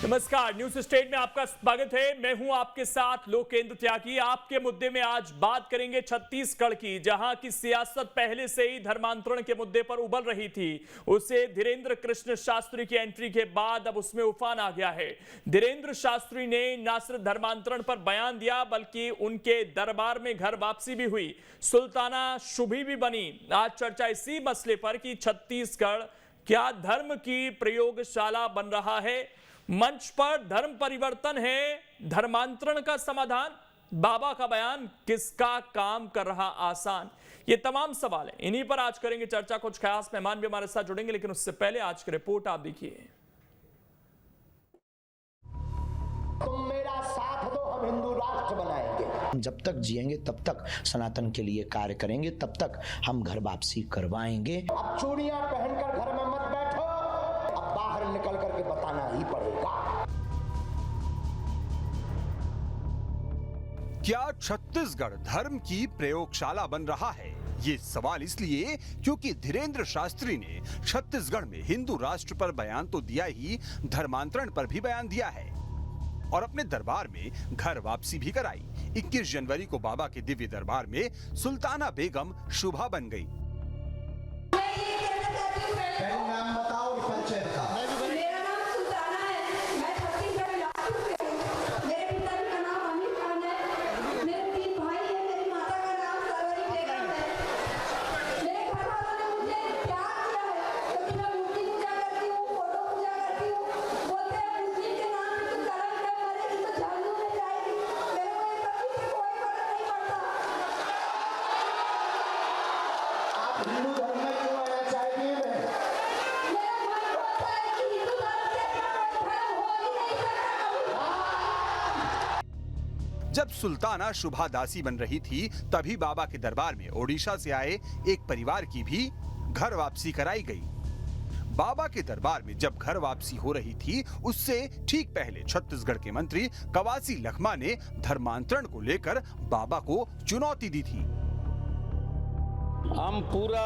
नमस्कार, news state में आपका स्वागत है। मैं हूं आपके साथ लोकेंद्र त्यागी। आपके मुद्दे में आज बात करेंगे छत्तीसगढ़ की, जहां की सियासत पहले से ही धर्मांतरण के मुद्दे पर उबल रही थी। उसे धीरेन्द्र कृष्ण शास्त्री की एंट्री के बाद अब उसमें उफान आ गया है। धीरेन्द्र शास्त्री ने न सिर्फ धर्मांतरण पर बयान दिया, बल्कि उनके दरबार में घर वापसी भी हुई, सुल्ताना शुभी भी बनी। आज चर्चा इसी मसले पर कि छत्तीसगढ़ क्या धर्म की प्रयोगशाला बन रहा है। मंच पर धर्म परिवर्तन है धर्मांतरण का समाधान, बाबा का बयान किसका काम कर रहा आसान, ये तमाम सवाल हैं। इन्हीं पर आज करेंगे चर्चा। कुछ खास मेहमान भी हमारे साथ जुड़ेंगे, लेकिन उससे पहले आज की रिपोर्ट आप देखिए। तुम मेरा साथ दो, हम हिंदू राष्ट्र बनाएंगे। जब तक जिएंगे तब तक सनातन के लिए कार्य करेंगे, तब तक हम घर वापसी करवाएंगे। अब चूड़ियां पहनकर घर में मत बैठो, अब बाहर निकल करके बताना ही पड़ेगा। क्या छत्तीसगढ़ धर्म की प्रयोगशाला बन रहा है? ये सवाल इसलिए क्योंकि धीरेन्द्र शास्त्री ने छत्तीसगढ़ में हिंदू राष्ट्र पर बयान तो दिया ही, धर्मांतरण पर भी बयान दिया है और अपने दरबार में घर वापसी भी कराई। 21 जनवरी को बाबा के दिव्य दरबार में सुल्ताना बेगम शुभा बन गई। नाम बताओ पंचायत का। मेरा नाम सुल्ताना है, मैं छत्तीसगढ़ बिलासपुर से हूँ। मेरे पिताजी का नाम अमीर खान है, मेरे 3 भाई हैं, मेरी माता का नाम सरवरी बेगम है। मेरे घर वालों ने मुझे प्यार किया है, क्योंकि मैं मूर्ति पूजा करती हूँ, फोटो पूजा करती हूँ। बोलते हैं मुस्लिम के नाम पे तू कलंक है, मरेगी तो जहन्नुम में जाएगी। मेरे को ये कभी से कोई फर्क नहीं पड़ता। आप हिंदू धर्म में क्यों आना चाहती हैं? मेरा मन होता है कि हिंदू धर्म से कोई धर्म हो ही नहीं सकता कभी। जब सुल्ताना शुभा दासी बन रही थी, तभी बाबा के दरबार में ओडिशा से आए एक परिवार की भी घर वापसी कराई गई। बाबा के दरबार में जब घर वापसी हो रही थी, उससे ठीक पहले छत्तीसगढ़ के मंत्री कवासी लखमा ने धर्मांतरण को लेकर बाबा को चुनौती दी थी। हम पूरा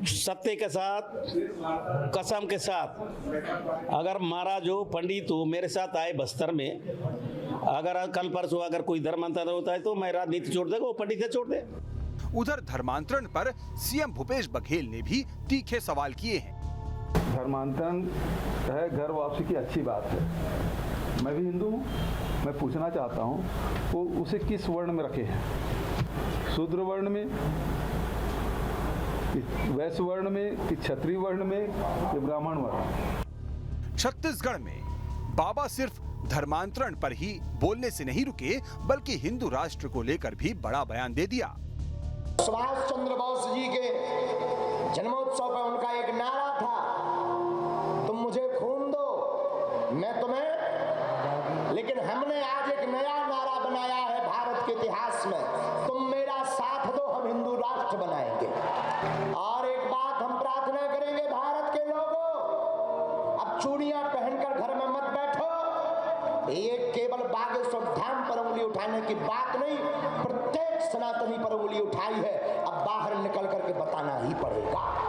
सत्य के साथ, कसम के साथ, अगर महाराज हो, पंडित हो, मेरे साथ आए बस्तर में, अगर कल परसों अगर कोई धर्मांतरण होता है तो मैं राजनीति छोड़ देगा, वो पंडित से छोड़ दे। उधर धर्मांतरण पर सीएम भूपेश बघेल ने भी तीखे सवाल किए हैं। धर्मांतरण है, घर वापसी की अच्छी बात है। मैं भी हिंदू हूँ, मैं पूछना चाहता हूँ वो उसे किस वर्ण में रखे हैं? शूद्र वर्ण में, वैश्य वर्ण में, कि क्षत्रिय वर्ण में, कि ब्राह्मण वर्ण? छत्तीसगढ़ में बाबा सिर्फ धर्मांतरण पर ही बोलने से नहीं रुके, बल्कि हिंदू राष्ट्र को लेकर भी बड़ा बयान दे दिया। सुभाष चंद्र बोस जी के जन्मोत्सव पर उनका एक नारा था, तुम मुझे खून दो मैं तुम्हें। लेकिन हमने आज एक नया नारा बनाया है भारत के इतिहास में, तुम मेरा साथ दो, हम हिंदू राष्ट्र बनाएंगे। और एक बात हम प्रार्थना करेंगे भारत के लोगों, अब चूड़ियां पहनकर घर में मत बैठो। ये केवल बागेश्वर धाम पर उंगली उठाने की बात नहीं, प्रत्येक सनातनी पर उंगली उठाई है, अब बाहर निकल करके बताना ही पड़ेगा।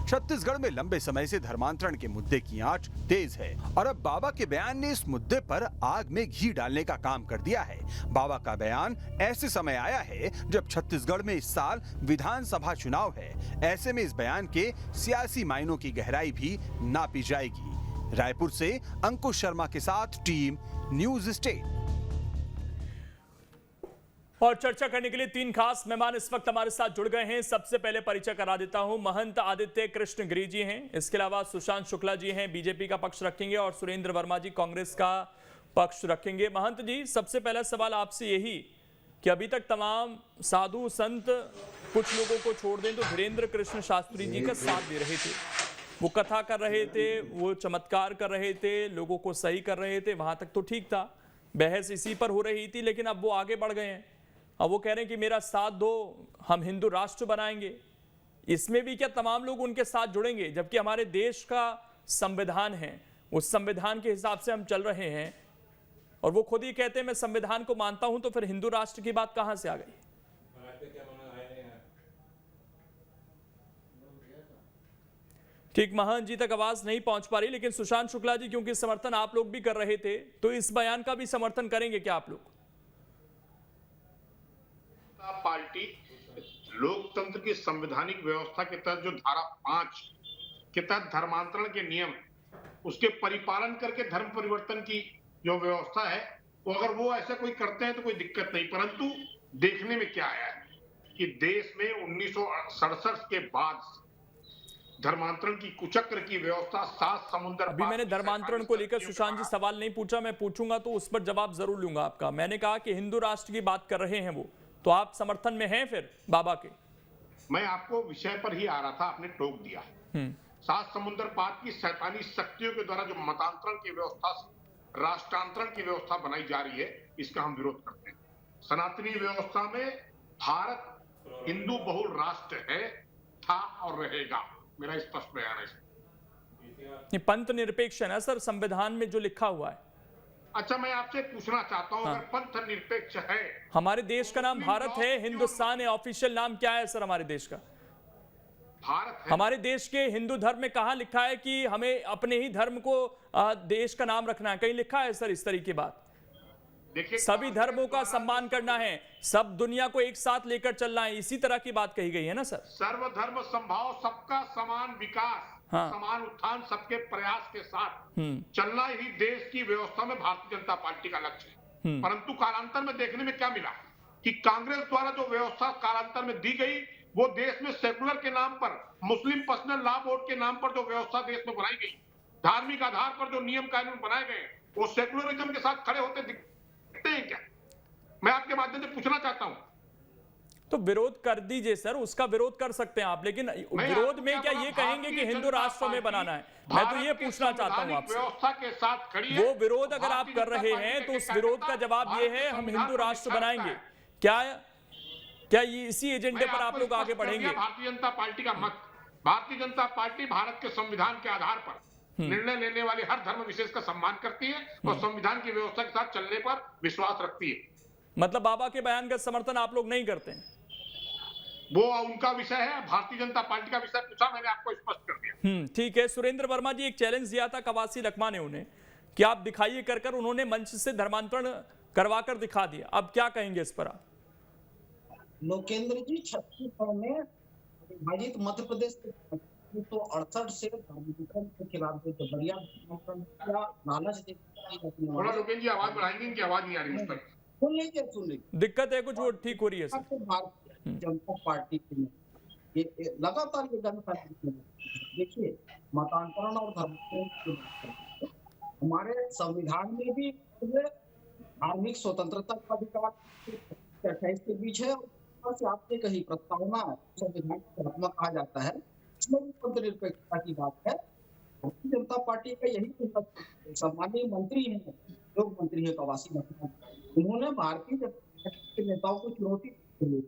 छत्तीसगढ़ में लंबे समय से धर्मांतरण के मुद्दे की आंच तेज है और अब बाबा के बयान ने इस मुद्दे पर आग में घी डालने का काम कर दिया है। बाबा का बयान ऐसे समय आया है जब छत्तीसगढ़ में इस साल विधानसभा चुनाव है। ऐसे में इस बयान के सियासी मायनों की गहराई भी नापी जाएगी। रायपुर से अंकुश शर्मा के साथ टीम न्यूज स्टेट। और चर्चा करने के लिए 3 खास मेहमान इस वक्त हमारे साथ जुड़ गए हैं। सबसे पहले परिचय करा देता हूं, महंत आदित्य कृष्ण गिरी जी हैं। इसके अलावा सुशांत शुक्ला जी हैं, बीजेपी का पक्ष रखेंगे, और सुरेंद्र वर्मा जी कांग्रेस का पक्ष रखेंगे। महंत जी, सबसे पहला सवाल आपसे यही कि अभी तक तमाम साधु संत कुछ लोगों को छोड़ दें तो धीरेन्द्र कृष्ण शास्त्री जी का साथ दे रहे थे, वो कथा कर रहे थे, वो चमत्कार कर रहे थे, लोगों को सही कर रहे थे, वहां तक तो ठीक था, बहस इसी पर हो रही थी। लेकिन अब वो आगे बढ़ गए हैं, अब वो कह रहे हैं कि मेरा साथ दो, हम हिंदू राष्ट्र बनाएंगे। इसमें भी क्या तमाम लोग उनके साथ जुड़ेंगे? जबकि हमारे देश का संविधान है, उस संविधान के हिसाब से हम चल रहे हैं, और वो खुद ही कहते हैं मैं संविधान को मानता हूं, तो फिर हिंदू राष्ट्र की बात कहां से आ गई? ठीक, महंत जी तक आवाज नहीं पहुंच पा रही, लेकिन सुशांत शुक्ला जी क्योंकि समर्थन आप लोग भी कर रहे थे, तो इस बयान का भी समर्थन करेंगे क्या आप लोग? पार्टी लोकतंत्र की संवैधानिक व्यवस्था के तहत जो धारा 5 के तहत धर्मांतरण के नियम, उसके परिपालन करके धर्म परिवर्तन की जो व्यवस्था है, वो अगर वो ऐसा कोई करते हैं तो कोई दिक्कत नहीं। परंतु देखने में क्या आया है कि देश में 1967 के बाद धर्मांतरण की कुचक्र की व्यवस्था 7 समुद्र अभी मैंने धर्मांतरण को लेकर सुशांत जी सवाल नहीं पूछा, मैं पूछूंगा तो उस पर जवाब जरूर लूंगा आपका। मैंने कहा कि हिंदू राष्ट्र की बात कर रहे हैं वो, तो आप समर्थन में हैं फिर बाबा के? मैं आपको विषय पर ही आ रहा था, आपने टोक दिया। 7 समुद्र पार की शैतानी शक्तियों के द्वारा जो मतांतरण की व्यवस्था, राष्ट्रांतरण की व्यवस्था बनाई जा रही है, इसका हम विरोध करते हैं। सनातनी व्यवस्था में भारत हिंदू बहुल राष्ट्र है, था और रहेगा, मेरा स्पष्ट बयान है। ये पंथ निरपेक्ष है ना सर, संविधान में जो लिखा हुआ है। अच्छा, मैं आपसे पूछना चाहता हूं, अगर पंथ निरपेक्ष है, हमारे देश का नाम भारत है, हिंदुस्तान है, ऑफिशियल नाम क्या है सर हमारे देश का? भारत है। हमारे देश के हिंदू धर्म में कहां लिखा है कि हमें अपने ही धर्म को देश का नाम रखना है? कहीं लिखा है सर इस तरह की बात? देखिए, सभी धर्मों का सम्मान करना है, सब दुनिया को एक साथ लेकर चलना है, इसी तरह की बात कही गई है ना सर? सर्वधर्म संभाव, सबका समान विकास, समान उत्थान, सबके प्रयास के साथ चलना ही देश की व्यवस्था में भारतीय जनता पार्टी का लक्ष्य है। परंतु कालांतर में देखने में क्या मिला कि कांग्रेस द्वारा जो व्यवस्था कालांतर में दी गई, वो देश में सेकुलर के नाम पर, मुस्लिम पर्सनल लॉ बोर्ड के नाम पर जो व्यवस्था देश में बनाई गई, धार्मिक आधार पर जो नियम कानून बनाए गए, वो सेकुलरिज्म के साथ खड़े होते दिखते हैं क्या? मैं आपके माध्यम से पूछना चाहता हूं। तो विरोध कर दीजिए सर, उसका विरोध कर सकते हैं आप, लेकिन विरोध में क्या ये कहेंगे कि हिंदू राष्ट्र में बनाना है? मैं तो ये पूछना चाहता हूं आपसे, व्यवस्था के साथ खड़ी है। वो विरोध अगर आप कर रहे हैं तो उस विरोध का जवाब ये है हम हिंदू राष्ट्र बनाएंगे, क्या ये इसी एजेंडे पर आप लोग आगे बढ़ेंगे? भारतीय जनता पार्टी का मत, भारतीय जनता पार्टी भारत के संविधान के आधार पर निर्णय लेने वाले हर धर्म विशेष का सम्मान करती है और संविधान की व्यवस्था के साथ चलने पर विश्वास रखती है। मतलब बाबा के बयान का समर्थन आप लोग नहीं करते हैं? वो उनका विषय है, भारतीय जनता पार्टी का विषय पूछा, मैंने आपको स्पष्ट कर दिया। ठीक है। सुरेंद्र वर्मा जी, एक चैलेंज दिया था कवासी लखमा ने उन्हें कि आप दिखाइए कर उन्होंने मंच से धर्मांतरण करवा कर दिखा दिया, अब क्या कहेंगे इस पर आप? लोकेंद्र जी, छत्तीसगढ़ में विभाजित मध्य प्रदेश के 1968 से धर्मांतरण के खिलाफ जो जबरिया लालच थोड़ा लोकेंद्र जी आवाज बढ़ाएंगे, इनकी आवाज नहीं आ रही मुझ तक। सुन लीजिए, दिक्कत है कुछ, वो ठीक हो रही है सर। भारतीय जनता पार्टी के ये लगातार ये जनता देखिए, मतांतरण और धर्मांतरण हमारे संविधान में भी धार्मिक स्वतंत्रता का अधिकार 28 के बीच है, और से आपने कही प्रस्तावना संविधान कहा जाता है, इसमें भी पंथ निरपेक्षता की बात है। भारतीय जनता पार्टी का यही सम्मानीय मंत्री है, लोक मंत्री है कवासी लखमा, उन्होंने भारतीय जनता पार्टी के नेताओं को चुनौती दी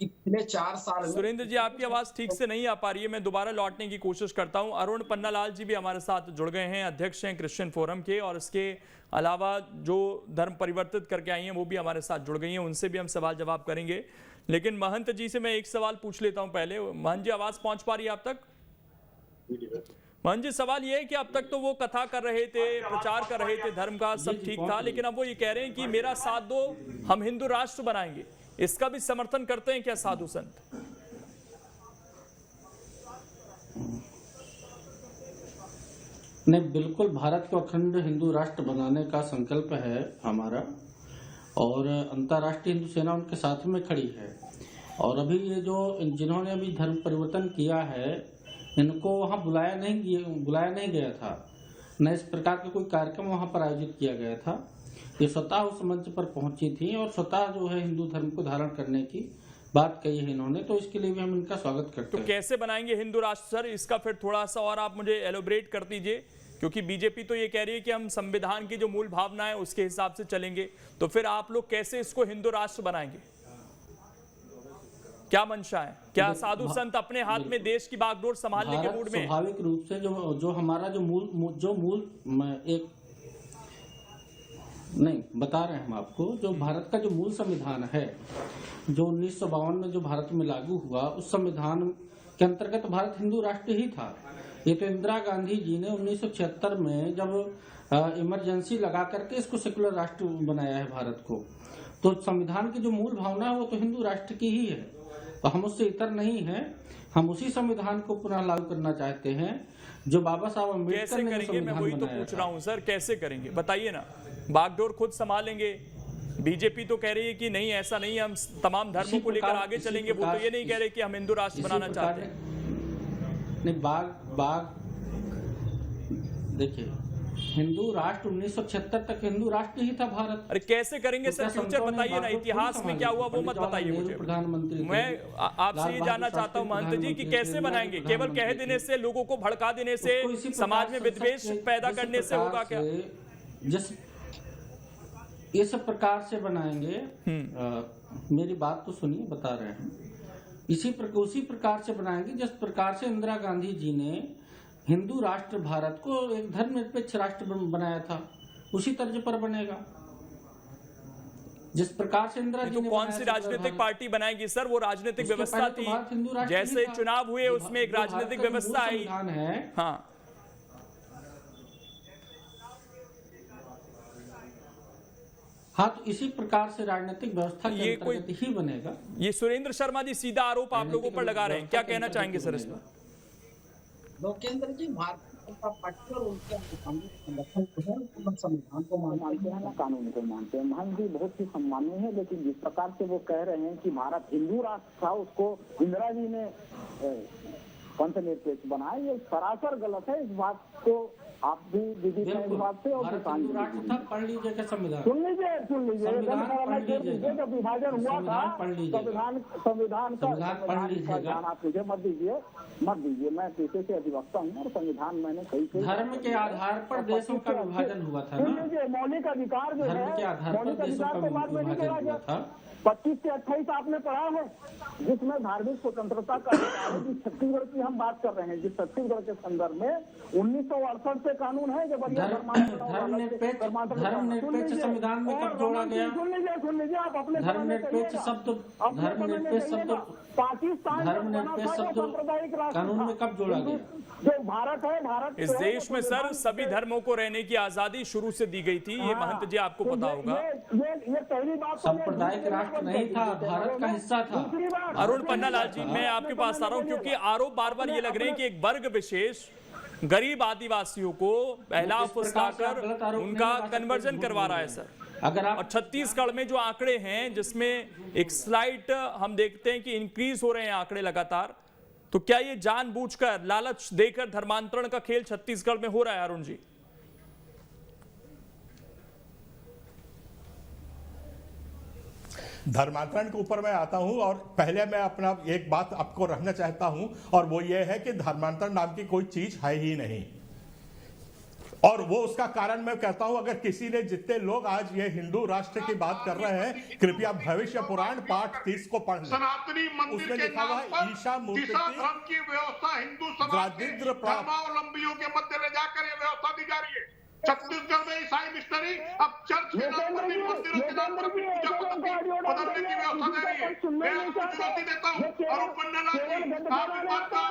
पिछले 4 साल में। सुरेंद्र जी, आपकी आवाज ठीक से नहीं आ पा रही है, मैं दोबारा लौटने की कोशिश करता हूं। अरुण पन्नालाल जी भी हमारे साथ जुड़ गए हैं, अध्यक्ष हैं क्रिश्चियन फोरम के, और इसके अलावा जो धर्म परिवर्तित करके आई हैं वो भी हमारे साथ जुड़ गई हैं, उनसे भी हम सवाल जवाब करेंगे। लेकिन महंत जी से मैं एक सवाल पूछ लेता हूं पहले। महंत जी, आवाज पहुंच पा रही है आप तक? महंत जी, सवाल ये है कि अब तक तो वो कथा कर रहे थे, प्रचार कर रहे थे धर्म का, सब ठीक था, लेकिन अब वो ये कह रहे हैं कि मेरा साथ दो, हम हिंदू राष्ट्र बनाएंगे, इसका भी समर्थन करते हैं क्या साधु संत? नहीं, बिल्कुल भारत को अखंड हिंदू राष्ट्र बनाने का संकल्प है हमारा, और अंतर्राष्ट्रीय हिंदू सेना उनके साथ में खड़ी है। और अभी ये जो जिन्होंने अभी धर्म परिवर्तन किया है, इनको वहाँ बुलाया नहीं गया था, न इस प्रकार का कोई कार्यक्रम वहाँ पर आयोजित किया गया था। ये स्वतः उस मंच पर पहुंची थी और स्वतः जो है हिंदू धर्म को धारण करने की बात कही है इन्होंने, तो इसके लिए भी हम इनका स्वागत करते हैं। तो कैसे बनाएंगे हिंदू राष्ट्र सर, इसका फिर थोड़ा सा और आप मुझे एलोबरेट कर दीजिए, क्योंकि बीजेपी तो ये कह रही है कि हम संविधान की जो मूल भावना है उसके हिसाब से चलेंगे, तो फिर आप लोग कैसे इसको हिंदू राष्ट्र बनाएंगे? क्या मंशा है? क्या साधु संत अपने हाथ में देश की बागडोर संभालने के मूड में? स्वाभाविक रूप से जो हमारा जो मूल एक नहीं बता रहे हैं हम आपको, जो भारत का जो मूल संविधान है, जो 1952 में जो भारत में लागू हुआ, उस संविधान के अंतर्गत भारत हिंदू राष्ट्र ही था। ये तो इंदिरा गांधी जी ने 1976 में जब इमरजेंसी लगा करके इसको सेकुलर राष्ट्र बनाया है भारत को। तो संविधान की जो मूल भावना है वो तो हिंदू राष्ट्र की ही है, तो हम उससे इतर नहीं है। हम उसी संविधान को पुनः लागू करना चाहते हैं जो बाबा साहब अम्बेडकर कैसे ने करेंगे? मैं वही तो पूछ रहा हूँ सर, कैसे करेंगे बताइए ना। बागडोर खुद संभालेंगे? बीजेपी तो कह रही है कि नहीं ऐसा नहीं, हम तमाम धर्मों को लेकर आगे चलेंगे। वो तो ये नहीं कह रहे कि हम हिंदू राष्ट्र बनाना चाहते हैं। नहीं, बाग देखिए, हिंदू राष्ट्र 1976 तक हिंदू राष्ट्र ही था भारत। अरे कैसे करेंगे सर? फ्यूचर बताइए ना, इतिहास में क्या हुआ वो मत बताइए मुझे। प्रधानमंत्री मैं आपसे ये जानना चाहता हूँ महंत जी कि कैसे बनाएंगे? केवल कह देने से, लोगों को भड़का देने से, समाज में विद्वेष पैदा करने से होगा क्या? जिस इस प्रकार से बनाएंगे, मेरी बात तो सुनिए, बता रहे हैं। उसी प्रकार से बनाएंगे जिस प्रकार से इंदिरा गांधी जी ने हिंदू राष्ट्र भारत को एक धर्मनिरपेक्ष राष्ट्र बनाया था, उसी तर्ज पर बनेगा जिस प्रकार से इंदिरा जी तो ने। कौन सी राजनीतिक पार्टी बनाएगी सर? वो राजनीतिक व्यवस्था थी, जैसे चुनाव हुए उसमें एक राजनीतिक व्यवस्था आई है। हाँ, हाँ, तो इसी प्रकार से राजनीतिक व्यवस्था के अंतर्गत ही बनेगा। ये सुरेंद्र शर्मा जी सीधा आरोप आप लोगों पर लगा रहे हैं, क्या कहना चाहेंगे सर इसमें? लोकेंद्र जी, भारतीय जनता पार्टी और उनके संगठन जो है संविधान को मानते हैं, कानून को मानते हैं। महंत जी बहुत ही सम्मानीय है, लेकिन जिस प्रकार से वो कह रहे हैं कि भारत हिंदू राष्ट्र था, उसको इंदिरा जी ने पंथनिरपेक्ष बनाया, ये सरासर गलत है। इस बात को आप भी विदित हैं इस बात से। और पढ़ लीजिए संविधान, सुन लीजिए जब विभाजन हुआ था संविधान का ध्यान आप मुझे मत दीजिए। मैं पेशे से अधिवक्ता हूँ और संविधान मैंने कई धर्म के आधार पर देशों का विभाजन हुआ था ना। मौलिक अधिकार जो है, मौलिक अधिकार के बाद में नहीं जोड़ा गया। 25 से 28 आपने पढ़ा है, जिसमें धार्मिक स्वतंत्रता का अधिकार है। जिस छत्तीसगढ़ की हम बात कर रहे हैं, जिस छत्तीसगढ़ के संदर्भ में 1968 से कानून है जब धर्मनिरपेक्ष संविधान में कब जोड़ा गया? सुन लीजिए आप अपने धर्मनिरपेक्ष शब्द पाकिस्तान सांप्रदायिक कानून में कब जोड़ा गया? जो भारत है, भारत इस देश में सर सभी धर्मों को रहने की आजादी शुरू से दी गई थी, ये महंत जी आपको पता होगा। ये पहली बात, सांप्रदायिक राष्ट्र नहीं था, भारत का हिस्सा था। अरुण पन्नालाल जी, मैं आपके पास आ रहा हूँ क्योंकि आरोप बार बार ये लग रहे हैं कि एक वर्ग विशेष गरीब आदिवासियों को बहला फुसलाकर उनका कन्वर्जन करवा रहा है सर। अगर आप, और छत्तीसगढ़ में जो आंकड़े हैं जिसमें एक स्लाइड हम देखते हैं कि इंक्रीज हो रहे हैं आंकड़े लगातार, तो क्या ये जानबूझकर लालच देकर धर्मांतरण का खेल छत्तीसगढ़ में हो रहा है अरुण जी? धर्मांतरण के ऊपर मैं आता हूं और पहले मैं अपना एक बात आपको रखना चाहता हूं, और वो ये है कि धर्मांतरण नाम की कोई चीज है ही नहीं। और वो उसका कारण मैं कहता हूं, अगर किसी ने, जितने लोग आज ये हिंदू राष्ट्र की बात कर रहे हैं, कृपया भविष्य पुराण पाठ 30 को पढ़ लें। सनातनी मंदिर के नाम पर ईसा धर्म की व्यवस्था हिंदू समाज के धर्मावलंबियों के मध्य ले जाकर ये व्यवस्था दी जा रही है। छत्तीसगढ़ में ईसाई मिशनरी अब चर्च के नाम पर भी, मंदिरों के नाम पर भी पूजा पद्धति बदलने की व्यवस्था दे रही है। मैं आपको चुनौती देता हूँ अरुण पन्नालाल जी, आप इस बात का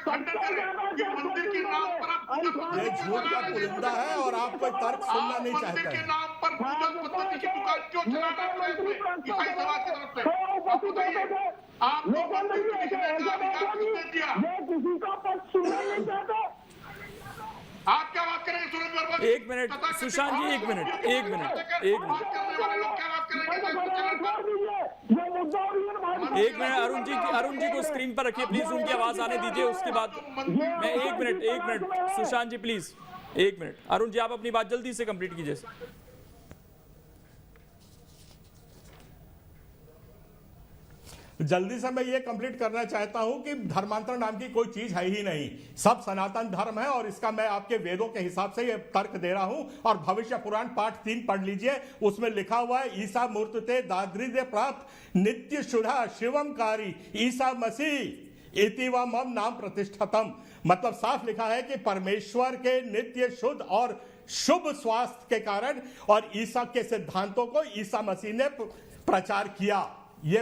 खंडन करें कि मंदिर के नाम पर आप पूजा पद्धति झूठ का पुलिंदा है और आप कोई तर्क सुनना नहीं चाहते। मंदिर के नाम पर पूजा पद्धति की दुकान क्यों चला रहे हैं ईसाई समाज की तरफ से? आप बताइए, आपको मंदिर का अधिकार किसने दिया? किसी का पक्ष सुनना नहीं चाहता। आप क्या बात करेंगे सुरेंद्र वर्मा? एक मिनट सुशांत जी, एक मिनट अरुण जी को स्क्रीन पर रखिए प्लीज, उनकी आवाज आने दीजिए, उसके बाद मैं एक मिनट सुशांत जी प्लीज, एक मिनट। अरुण जी आप अपनी बात जल्दी से कंप्लीट कीजिए। जल्दी से मैं ये कंप्लीट करना चाहता हूं कि धर्मांतरण नाम की कोई चीज है ही नहीं, सब सनातन धर्म है। और इसका मैं आपके वेदों के हिसाब से ये तर्क दे रहा हूं। और भविष्य पुराण पाठ 3 पढ़ लीजिए, उसमें लिखा हुआ है ईसा मूर्तते दाद्रिदे प्राप्त नित्य शुद्धा शिवमकारी ईसा मसीह इतिवा मम नाम प्रतिष्ठतम। मतलब साफ लिखा है कि परमेश्वर के नित्य शुद्ध और शुभ स्वास्थ्य के कारण और ईसा के सिद्धांतों को ईसा मसीह ने प्रचार किया। ये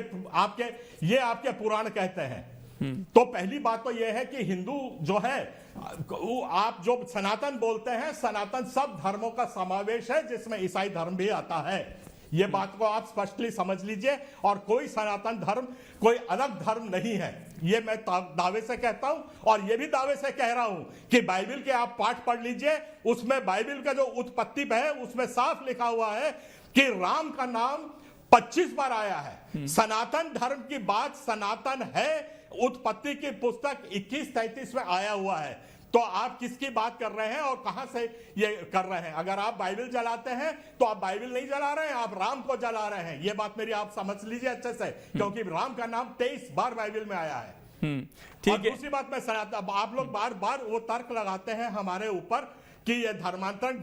आपके पुराण कहते हैं। तो पहली बात तो यह है कि हिंदू जो है, आप जो सनातन बोलते हैं, सनातन सब धर्मों का समावेश है जिसमें ईसाई धर्म भी आता है। ये बात को आप स्पष्टली समझ लीजिए, और कोई सनातन धर्म कोई अलग धर्म नहीं है, ये मैं दावे से कहता हूं। और ये भी दावे से कह रहा हूं कि बाइबल के आप पाठ पढ़ लीजिए, उसमें बाइबल का जो उत्पत्ति है उसमें साफ लिखा हुआ है कि राम का नाम 25 बार आया है। सनातन धर्म की बात सनातन है, उत्पत्ति की पुस्तक 21-33 में आया हुआ है। तो आप किसकी बात कर रहे हैं और कहां से ये कर रहे हैं? अगर आप बाइबल जलाते हैं तो आप बाइबल नहीं जला रहे हैं, आप राम को जला रहे हैं। ये बात मेरी आप समझ लीजिए अच्छे से, क्योंकि राम का नाम 23 बार बाइबल में आया है। ठीक है। दूसरी बात मैं सनातन, आप लोग बार बार वो तर्क लगाते हैं हमारे ऊपर कि ये धर्मांतरण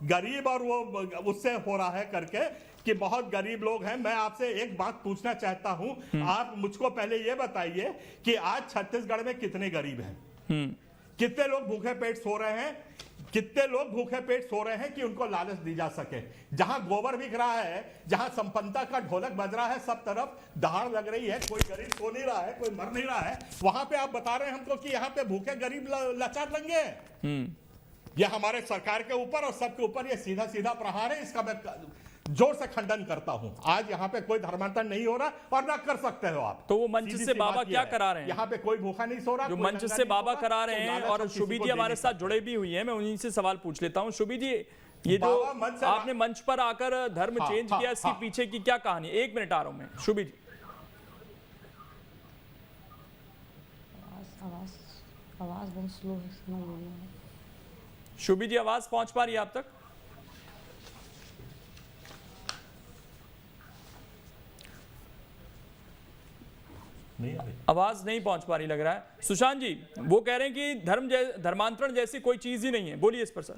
गरीब और वो उससे हो रहा है करके, कि बहुत गरीब लोग हैं। मैं आपसे एक बात पूछना चाहता हूं, आप मुझको पहले ये बताइए कि आज छत्तीसगढ़ में कितने गरीब हैं? कितने लोग भूखे पेट सो रहे हैं? कितने लोग भूखे पेट सो रहे हैं कि उनको लालच दी जा सके? जहां गोबर बिक रहा है, जहां संपन्नता का ढोलक बज रहा है, सब तरफ दहाड़ लग रही है, कोई गरीब सो नहीं रहा है, कोई मर नहीं रहा है, वहां पे आप बता रहे हैं हमको कि यहाँ पे भूखे गरीब लाचार लंगे हैं। ये हमारे सरकार के ऊपर और सबके ऊपर ये सीधा सीधा प्रहार है। इसका मैं जोर से खंडन करता हूं। आज यहाँ पे कोई धर्मांतरण नहीं हो रहा और ना कर सकते हो आप। तो वो मंच से बाबा क्या करा रहे हैं? यहाँ पे कोई भूखा नहीं सो रहा, जो मंच से बाबा करा रहे हैं। और शुभी जी हमारे साथ जुड़े भी हुई हैं, मैं उन्हीं से सवाल पूछ लेता हूं। शुभी जी, ये जो आपने मंच पर आकर धर्म चेंज किया, इसके पीछे की क्या कहानी? 1 मिनट आ रहा हूं मैं। शुभी जी, आवाज बहुत स्लो है, समझ नहीं आ रहा। शुभी जी, आवाज पहुंच पा रही है आप तक? आवाज नहीं पहुंच पा रही लग रहा है। सुशांत जी, वो कह रहे हैं कि धर्मांतरण जैसी कोई चीज ही नहीं है। बोलिए इस पर सर।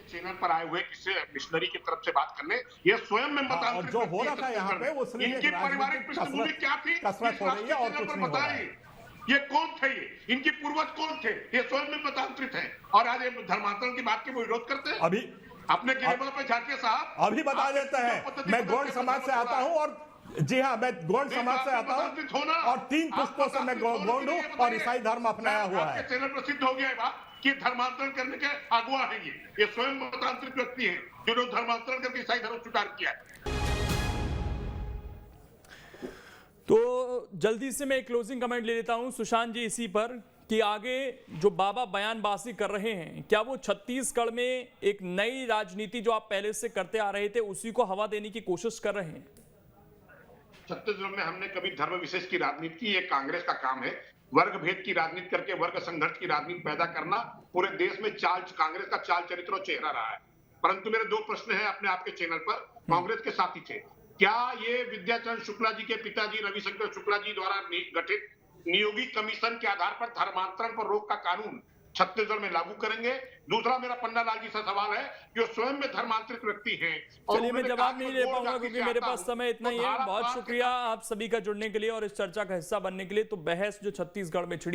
चैनल पर आए हुए किसी मिशनरी की तरफ से बात करने, ये स्वयं में मतांतरित जो हो रखा है यहाँ पे, वो सिर्फ इनकी पारिवारिक पृष्ठभूमि क्या थी, कसरत हो रही है और कुछ नहीं हो रहा है। ये कौन थे? ये इनकी पूर्वज कौन थे? ये स्वयं में मतांतरित है और आज ये धर्मांतरण की बात के वो विरोध करते हैं। अभी अपने गिरेबा पे झाके साहब अभी बता देते हैं, मैं गौड़ समाज से आता हूँ और जी हाँ, मैं गौड़ समाज से आता हूँ और 3 पुष्पों से मैं गौड़ हूँ और ईसाई धर्म अपनाया हुआ है। चैनल पर सिद्ध हो गया है बात कि धर्मांतरण करने के अगुआ है ये स्वयं मतांतरित व्यक्ति हैं जिन्होंने धर्मांतरण करके ईसाई धर्म स्वीकार किया है। तो जल्दी से मैं एक क्लोजिंग कमेंट ले लेता हूं सुशांत जी इसी पर, कि आगे जो बाबा बयानबाजी कर रहे हैं, क्या वो छत्तीसगढ़ में एक नई राजनीति जो आप पहले से करते आ रहे थे उसी को हवा देने की कोशिश कर रहे हैं? छत्तीसगढ़ में हमने कभी धर्म विशेष की राजनीति की, ये कांग्रेस का काम है। वर्ग भेद की राजनीति करके वर्ग संघर्ष की राजनीति पैदा करना पूरे देश में कांग्रेस का चाल चरित्र और चेहरा रहा है। परंतु मेरे 2 प्रश्न हैं अपने आपके चैनल पर, कांग्रेस के साथी थे। क्या ये विद्याचरण शुक्ला जी के पिताजी रविशंकर शुक्ला जी द्वारा गठित नियोगी कमीशन के आधार पर धर्मांतरण पर रोक का कानून छत्तीसगढ़ में लागू करेंगे? दूसरा मेरा पन्ना लाल जी से सवाल है, जो स्वयं में धर्मांतरित व्यक्ति हैं। चलिए, मैं जवाब नहीं ले पाऊंगा क्योंकि मेरे पास समय इतना ही है। बहुत शुक्रिया आप सभी का जुड़ने के लिए और इस चर्चा का हिस्सा बनने के लिए। तो बहस जो छत्तीसगढ़ में छिड़ी